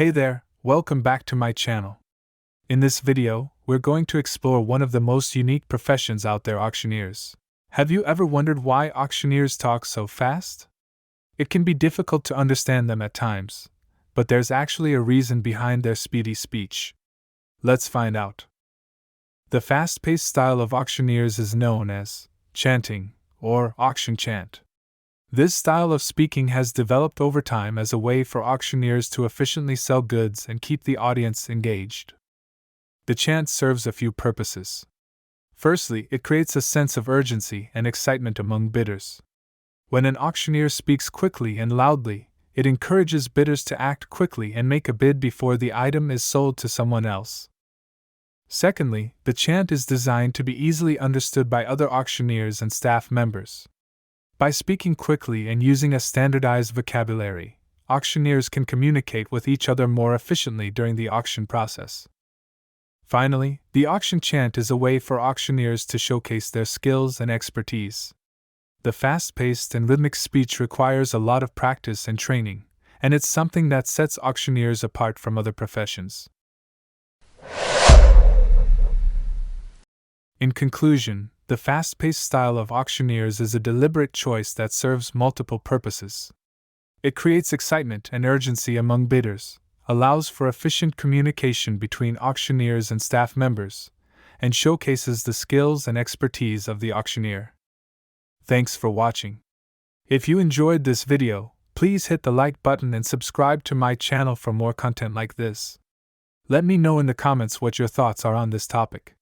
Hey there, welcome back to my channel. In this video, we're going to explore one of the most unique professions out there, auctioneers. Have you ever wondered why auctioneers talk so fast? It can be difficult to understand them at times, but there's actually a reason behind their speedy speech. Let's find out. The fast-paced style of auctioneers is known as chanting or auction chant. This style of speaking has developed over time as a way for auctioneers to efficiently sell goods and keep the audience engaged. The chant serves a few purposes. Firstly, it creates a sense of urgency and excitement among bidders. When an auctioneer speaks quickly and loudly, it encourages bidders to act quickly and make a bid before the item is sold to someone else. Secondly, the chant is designed to be easily understood by other auctioneers and staff members. By speaking quickly and using a standardized vocabulary, auctioneers can communicate with each other more efficiently during the auction process. Finally, the auction chant is a way for auctioneers to showcase their skills and expertise. The fast-paced and rhythmic speech requires a lot of practice and training, and it's something that sets auctioneers apart from other professions. In conclusion, the fast-paced style of auctioneers is a deliberate choice that serves multiple purposes. It creates excitement and urgency among bidders, allows for efficient communication between auctioneers and staff members, and showcases the skills and expertise of the auctioneer. Thanks for watching. If you enjoyed this video, please hit the like button and subscribe to my channel for more content like this. Let me know in the comments what your thoughts are on this topic.